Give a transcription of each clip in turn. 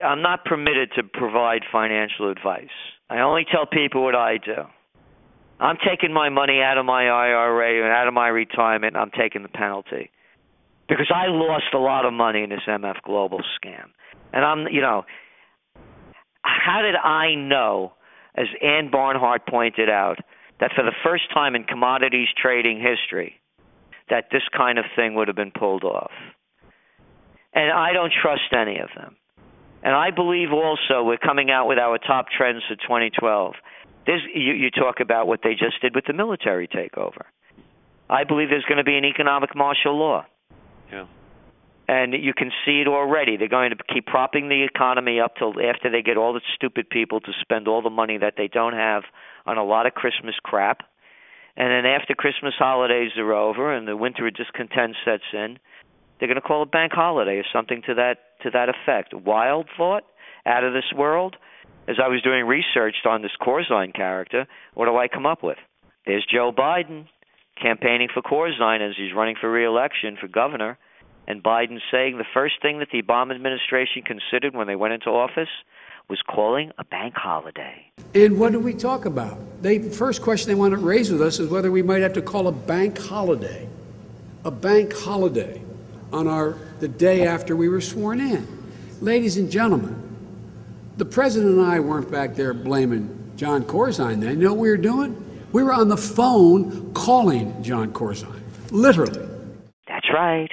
I'm not permitted to provide financial advice. I only tell people what I do. I'm taking my money out of my IRA and out of my retirement, and I'm taking the penalty. Because I lost a lot of money in this MF Global scam. And how did I know, as Ann Barnhart pointed out, that for the first time in commodities trading history, that this kind of thing would have been pulled off? And I don't trust any of them. And I believe also we're coming out with our top trends for 2012. You talk about what they just did with the military takeover. I believe there's going to be an economic martial law. Yeah. And you can see it already. They're going to keep propping the economy up till after they get all the stupid people to spend all the money that they don't have on a lot of Christmas crap. And then after Christmas holidays are over and the winter of discontent sets in, they're going to call a bank holiday or something to that effect. Wild thought, out of this world. As I was doing research on this Corzine character, what do I come up with? There's Joe Biden campaigning for Corzine as he's running for re-election for governor, and Biden saying the first thing that the Obama administration considered when they went into office was calling a bank holiday. And what do we talk about? The first question they want to raise with us is whether we might have to call a bank holiday. A bank holiday on the day after we were sworn in. Ladies and gentlemen, the president and I weren't back there blaming John Corzine then. You know what we were doing? We were on the phone calling John Corzine, literally. That's right.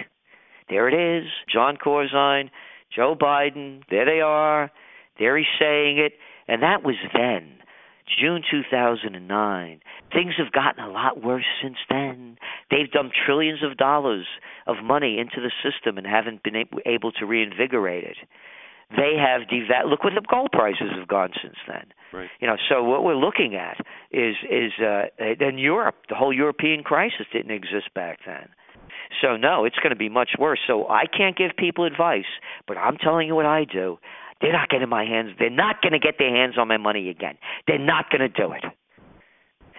There it is. John Corzine, Joe Biden, there they are. There he's saying it. And that was then, June 2009. Things have gotten a lot worse since then. They've dumped trillions of dollars of money into the system and haven't been able to reinvigorate it. They have look what the gold prices have gone since then. Right. So what we're looking at is in Europe, the whole European crisis didn't exist back then. So no, it's going to be much worse. So I can't give people advice, but I'm telling you what I do. They're not getting my hands. They're not going to get their hands on my money again. They're not going to do it.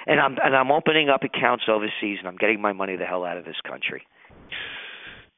And I'm opening up accounts overseas, and I'm getting my money the hell out of this country.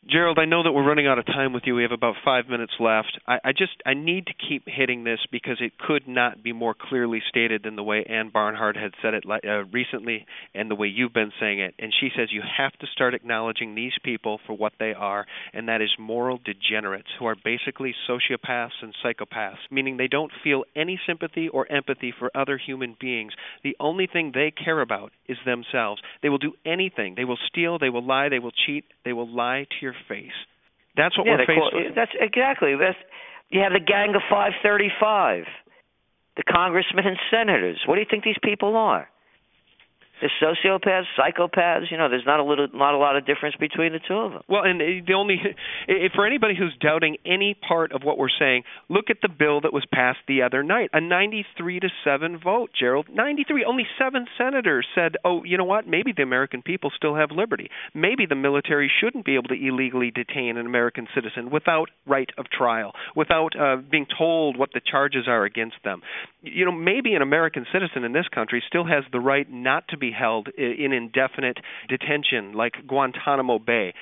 Gerald, I know that we're running out of time with you. We have about 5 minutes left. I need to keep hitting this because it could not be more clearly stated than the way Ann Barnhart had said it recently and the way you've been saying it. And she says you have to start acknowledging these people for what they are, and that is moral degenerates who are basically sociopaths and psychopaths, meaning they don't feel any sympathy or empathy for other human beings. The only thing they care about is themselves. They will do anything. They will steal, they will lie, they will cheat, they will lie to your face. That's what we're faced with. That's exactly. You have the Gang of 535, the congressmen and senators. What do you think these people are? They're sociopaths, psychopaths. There's not a lot of difference between the two of them. Well, and for anybody who's doubting any part of what we're saying, look at the bill that was passed the other night, a 93-7 vote, Gerald. 93. Only 7 senators said, oh, you know what? Maybe the American people still have liberty. Maybe the military shouldn't be able to illegally detain an American citizen without right of trial, without being told what the charges are against them. Maybe an American citizen in this country still has the right not to be held in indefinite detention like Guantanamo Bay.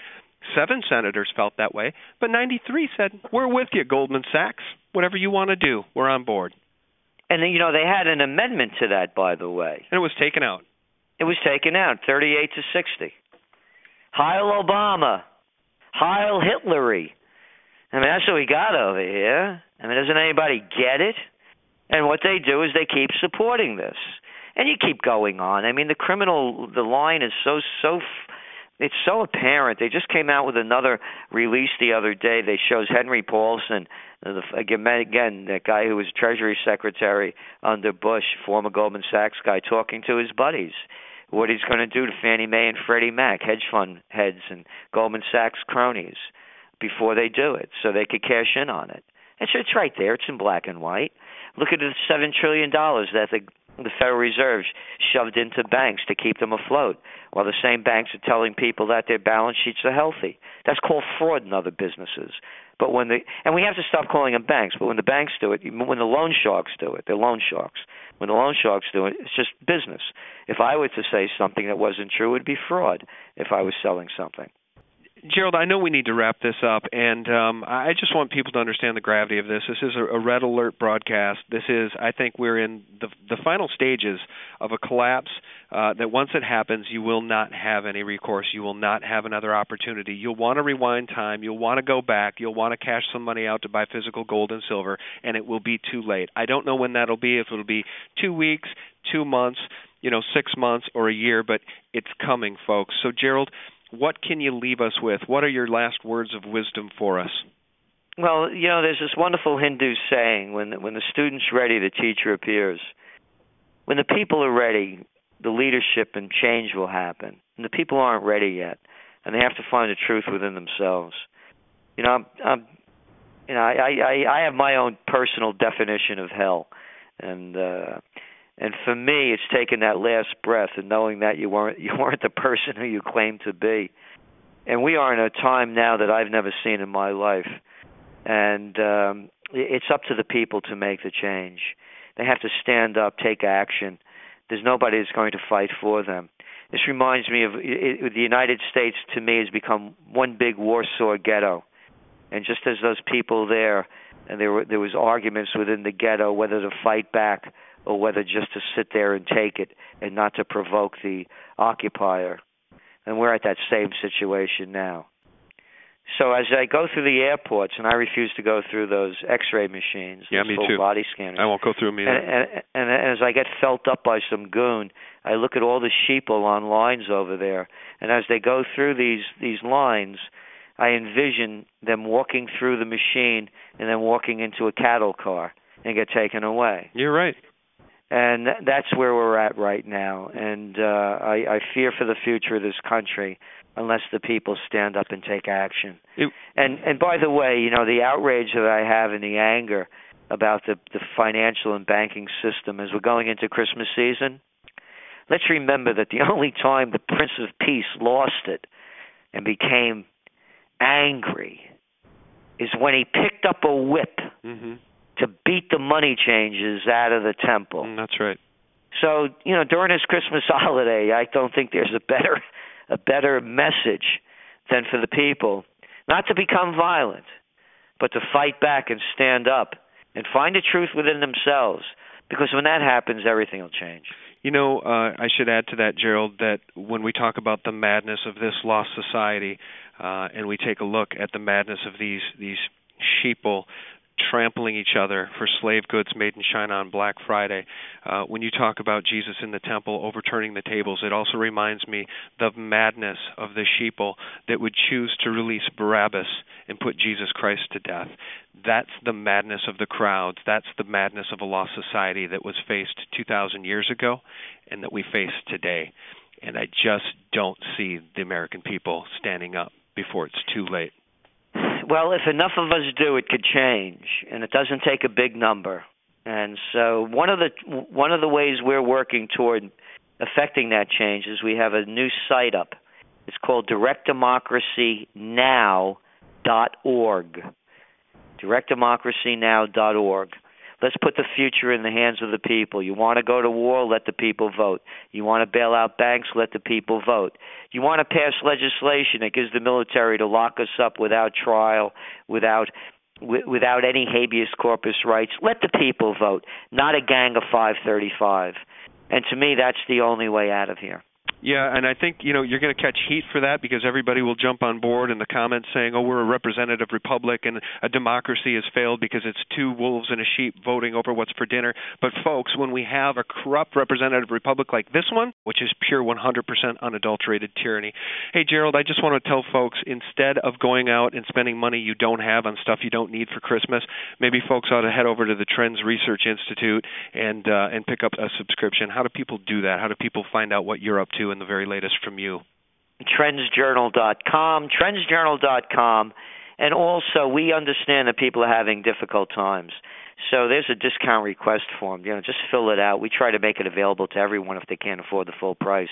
7 senators felt that way, but 93 said, we're with you, Goldman Sachs. Whatever you want to do, we're on board. And then, they had an amendment to that, by the way. And it was taken out. It was taken out, 38-60. Heil Obama. Heil Hitlery. That's what we got over here. Doesn't anybody get it? And what they do is they keep supporting this. And you keep going on. The line is it's so apparent. They just came out with another release the other day. They shows Henry Paulson, again, that guy who was Treasury Secretary under Bush, former Goldman Sachs guy, talking to his buddies, what he's going to do to Fannie Mae and Freddie Mac, hedge fund heads and Goldman Sachs cronies before they do it, so they could cash in on it. It's right there. It's in black and white. Look at the $7 trillion that the Federal Reserve shoved into banks to keep them afloat, while the same banks are telling people that their balance sheets are healthy. That's called fraud in other businesses. But and we have to stop calling them banks, but when the banks do it, when the loan sharks do it, they're loan sharks. When the loan sharks do it, it's just business. If I were to say something that wasn't true, it would be fraud if I was selling something. Gerald, I know we need to wrap this up, and I just want people to understand the gravity of this. This is a red alert broadcast. I think we're in the final stages of a collapse that once it happens, you will not have any recourse. You will not have another opportunity. You'll want to rewind time. You'll want to go back. You'll want to cash some money out to buy physical gold and silver, and it will be too late. I don't know when that'll be, if it'll be 2 weeks, 2 months, 6 months, or a year, but it's coming, folks. So, Gerald, what can you leave us with? What are your last words of wisdom for us? Well, there's this wonderful Hindu saying, when the student's ready, the teacher appears. When the people are ready, the leadership and change will happen. And the people aren't ready yet, and they have to find the truth within themselves. I have my own personal definition of hell, and for me, it's taking that last breath and knowing that you weren't the person who you claimed to be. And we are in a time now that I've never seen in my life. And it's up to the people to make the change. They have to stand up, take action. There's nobody that's going to fight for them. This reminds me of the United States. To me, has become one big Warsaw ghetto. And just as those people there, and there was arguments within the ghetto whether to fight back or whether just to sit there and take it and not to provoke the occupier. And we're at that same situation now. So as I go through the airports, and I refuse to go through those X-ray machines, yeah, me full too. body scanners. I won't go through them either. And as I get felt up by some goon, I look at all the sheeple on lines over there, and as they go through these lines, I envision them walking through the machine and then walking into a cattle car and get taken away. You're right. And that's where we're at right now. And I fear for the future of this country unless the people stand up and take action. And by the way, the outrage that I have and the anger about the financial and banking system as we're going into Christmas season, let's remember that the only time the Prince of Peace lost it and became angry is when he picked up a whip to beat the money changers out of the temple. That's right. So, during this Christmas holiday, I don't think there's a better message than for the people not to become violent, but to fight back and stand up and find the truth within themselves. Because when that happens, everything will change. I should add to that, Gerald, that when we talk about the madness of this lost society, and we take a look at the madness of these sheeple trampling each other for slave goods made in China on Black Friday. When you talk about Jesus in the temple overturning the tables, it also reminds me the madness of the sheeple that would choose to release Barabbas and put Jesus Christ to death. That's the madness of the crowds. That's the madness of a lost society that was faced 2,000 years ago and that we face today. And I just don't see the American people standing up before it's too late. Well, if enough of us do, it could change, and it doesn't take a big number. And so one of the ways we're working toward affecting that change is we have a new site up. It's called directdemocracynow.org. directdemocracynow.org. Let's put the future in the hands of the people. You want to go to war? Let the people vote. You want to bail out banks? Let the people vote. You want to pass legislation that gives the military to lock us up without trial, without any habeas corpus rights? Let the people vote, not a gang of 535. And to me, that's the only way out of here. Yeah, and I think, you're going to catch heat for that because everybody will jump on board in the comments saying, we're a representative republic and a democracy has failed because it's two wolves and a sheep voting over what's for dinner. But folks, when we have a corrupt representative republic like this one, which is pure 100% unadulterated tyranny. Hey, Gerald, I just want to tell folks, instead of going out and spending money you don't have on stuff you don't need for Christmas, maybe folks ought to head over to the Trends Research Institute and pick up a subscription. How do people do that? How do people find out what you're up to and the very latest from you? Trendsjournal.com. And also, we understand that people are having difficult times. So there's a discount request form. Just fill it out. We try to make it available to everyone if they can't afford the full price,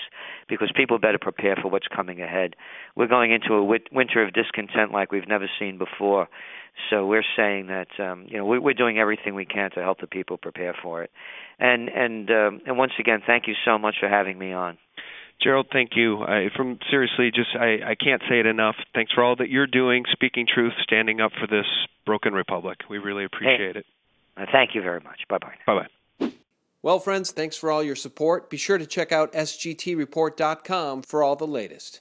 because people better prepare for what's coming ahead. We're going into a winter of discontent like we've never seen before. So we're saying that we're doing everything we can to help the people prepare for it. And once again, thank you so much for having me on. Gerald, thank you. Seriously, I can't say it enough. Thanks for all that you're doing, speaking truth, standing up for this broken republic. We really appreciate it. Thank you very much. Bye-bye. Bye-bye. Well, friends, thanks for all your support. Be sure to check out sgtreport.com for all the latest.